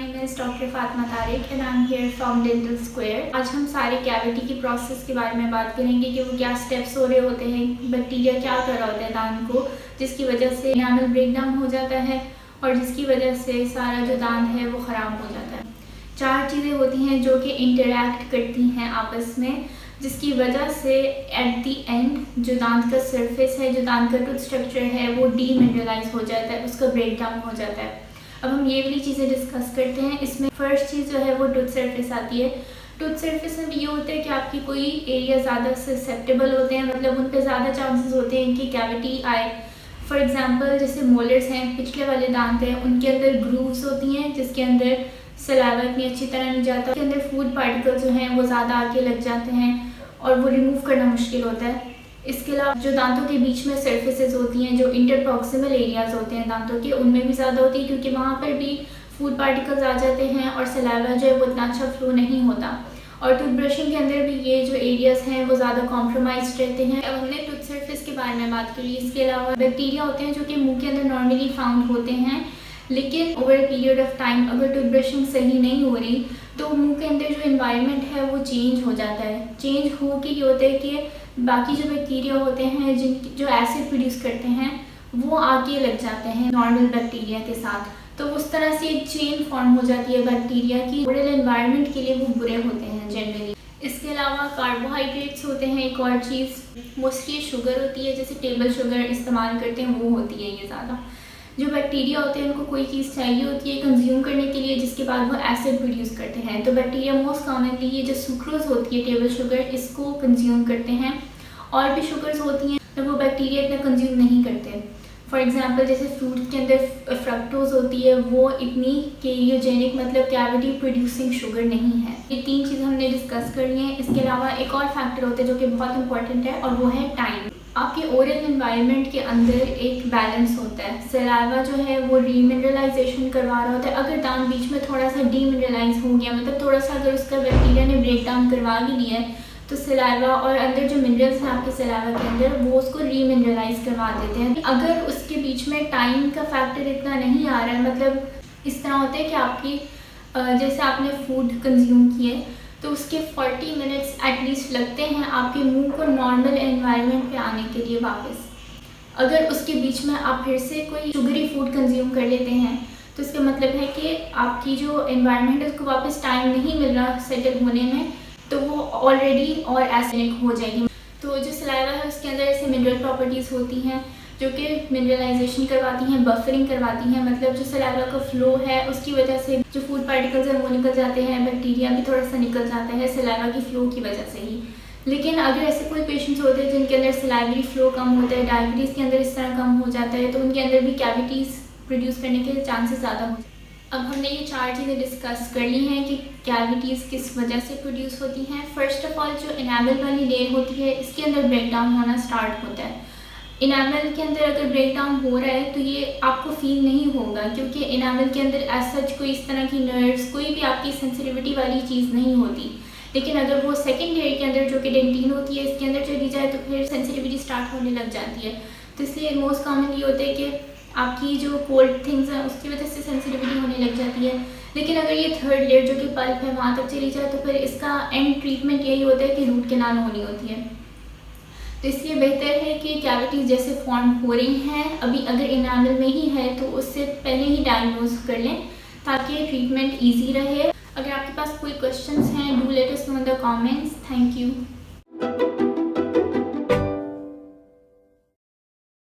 Name is doctor Fatima Tariq and I am here from dental square. आज हम सारे cavity की प्रोसेस के बारे में बात करेंगे कि वो क्या स्टेप्स हो रहे होते हैं, बैक्टीरिया क्या कर रहा होता है दांत को, जिसकी वजह से एनामल ब्रेकडाउन हो जाता है और जिसकी वजह से सारा जो दांत है वो ख़राब हो जाता है। 4 चीज़ें होती हैं जो कि इंटरैक्ट करती हैं आपस में, जिसकी वजह से एट दी एंड जो दांत का सरफेस है, जो दांत का टूथ स्ट्रक्चर है वो डीमिनरलाइज हो जाता है, उसका ब्रेक डाउन हो जाता है। अब हम ये वाली चीज़ें डिस्कस करते हैं। इसमें फर्स्ट चीज़ जो है वो टूथ सरफेस आती है। टूथ सरफेस में ये होता है कि आपकी कोई एरिया ज़्यादा ससेप्टेबल होते हैं, मतलब उन पर ज़्यादा चांसेस होते हैं कि कैविटी आए। फॉर एग्जांपल जैसे मोलर्स हैं, पिछले वाले दांत हैं, उनके अंदर ग्रूव्स होती हैं जिसके अंदर सलाइवा इतनी अच्छी तरह नहीं जाता, उसके अंदर फूड पार्टिकल जो हैं वो ज़्यादा आके लग जाते हैं और वो रिमूव करना मुश्किल होता है। इसके अलावा जो दांतों के बीच में सरफेसेस होती हैं, जो इंटरप्रॉक्सिमल एरियाज होते हैं दांतों के, उनमें भी ज़्यादा होती है क्योंकि वहाँ पर भी फूड पार्टिकल्स आ जाते हैं और सलाइवा जो है वो इतना अच्छा फ्लो नहीं होता। और टूथ ब्रशिंग के अंदर भी ये जो एरियाज हैं वो ज़्यादा कॉम्प्रोमाइज रहते हैं। अब हमने टूथ सरफेस के बारे में बात करी। इसके अलावा बैक्टीरिया होते हैं जो कि मुँह के अंदर नॉर्मली फाउंड होते हैं, लेकिन ओवर पीरियड ऑफ टाइम अगर टूथ ब्रशिंग सही नहीं हो रही तो मुंह के अंदर जो एनवायरनमेंट है वो चेंज हो जाता है। चेंज हो के ये होता है कि बाकी जो बैक्टीरिया होते हैं जो एसिड प्रोड्यूस करते हैं वो आके लग जाते हैं नॉर्मल बैक्टीरिया के साथ, तो उस तरह से एक चेन फॉर्म हो जाती है बैक्टीरिया की। ओवरऑल एनवायरनमेंट के लिए वो बुरे होते हैं जनरली। इसके अलावा कार्बोहाइड्रेट्स होते हैं, एक और चीज़ मोस्टली शुगर होती है, जैसे टेबल शुगर इस्तेमाल करते हैं वो होती है ये ज़्यादा। जो बैक्टीरिया होते हैं उनको कोई चीज़ चाहिए होती है कंज्यूम करने के लिए, जिसके बाद वो एसिड प्रोड्यूस करते हैं। तो बैक्टीरिया मोस्ट कॉमनली ये जो सुक्रोज होती है, टेबल शुगर, इसको कंज्यूम करते हैं। और भी शुगर्स होती हैं तो वो बैक्टीरिया इतना कंज्यूम नहीं करते। फॉर एग्जांपल जैसे फ्रूट के अंदर फ्रक्टोज होती है, वो इतनी केरियोजेनिक मतलब कैविटी प्रोड्यूसिंग शुगर नहीं है। ये 3 चीज़ हमने डिस्कस कर ली हैं। इसके अलावा एक और फैक्टर होता है जो कि बहुत इंपॉर्टेंट है और वो है टाइम। आपके ओरल एनवायरनमेंट के अंदर एक बैलेंस होता है। सलाइवा जो है वो रीमिनरलाइजेशन करवा रहा होता है। अगर दांत बीच में थोड़ा सा डीमिनरलाइज हो गया, मतलब थोड़ा सा अगर उसका बैक्टीरिया ने ब्रेक डाउन करवा भी लिया है, तो सलाइवा और अंदर जो मिनरल्स हैं आपके सलाइवा के अंदर वो उसको रीमिनरलाइज करवा देते हैं। अगर उसके बीच में टाइम का फैक्टर इतना नहीं आ रहा है, मतलब इस तरह होता है कि आपकी जैसे आपने फूड कंज्यूम किए तो उसके 40 मिनट्स एटलीस्ट लगते हैं आपके मुंह को नॉर्मल एनवायरनमेंट पे आने के लिए वापस। अगर उसके बीच में आप फिर से कोई शुगरी फूड कंज्यूम कर लेते हैं तो इसका मतलब है कि आपकी जो एनवायरनमेंट है उसको वापस टाइम नहीं मिल रहा सेटल होने में, तो वो ऑलरेडी और एसिडिक हो जाएगी। तो जो सलाइवा है उसके अंदर ऐसे मिनरल प्रॉपर्टीज़ होती हैं जो कि मिनरलाइजेशन करवाती हैं, बफरिंग करवाती हैं, मतलब जो सलाइवा का फ्लो है उसकी वजह से जो फूड पार्टिकल्स हैं वो निकल जाते हैं, बैक्टीरिया भी थोड़ा सा निकल जाता है सलाइवा की फ्लो की वजह से ही। लेकिन अगर ऐसे कोई पेशेंट्स होते हैं जिनके अंदर सलाइवरी फ्लो कम होता है, डायबिटीज़ के अंदर इस तरह कम हो जाता है, तो उनके अंदर भी कैविटीज़ प्रोड्यूस करने के चांसेस ज़्यादा होते हैं। अब हमने ये 4 चीज़ें डिस्कस कर ली हैं कि कैविटीज़ किस वजह से प्रोड्यूस होती हैं। फर्स्ट ऑफ ऑल जो इनामल वाली लेयर होती है इसके अंदर ब्रेक डाउन होना स्टार्ट होता है। इनामल के अंदर अगर ब्रेक डाउन हो रहा है तो ये आपको फील नहीं होगा क्योंकि इनामल के अंदर एज सच कोई इस तरह की नर्व्स, कोई भी आपकी सेंसिटिविटी वाली चीज़ नहीं होती। लेकिन अगर वो सेकेंड लेयर के अंदर जो कि डेंटिन होती है इसके अंदर चली जाए तो फिर सेंसिटिविटी स्टार्ट होने लग जाती है। तो इसलिए मोस्ट कॉमन ये होता है कि आपकी जो कोल्ड थिंग्स हैं उसकी वजह से सेंसिटिविटी होने लग जाती है। लेकिन अगर ये थर्ड लेयर जो कि पल्प है वहाँ तक चली जाए तो फिर इसका एंड ट्रीटमेंट यही होता है कि रूट कैनाल होनी होती है। तो इसलिए बेहतर है कि कैविटीज़ जैसे फॉर्म हो रही हैं अभी अगर इनामल में ही है तो उससे पहले ही डायग्नोज कर लें ताकि ट्रीटमेंट ईजी रहे। अगर आपके पास कोई क्वेश्चंस हैं do let us know in the comments. Thank you.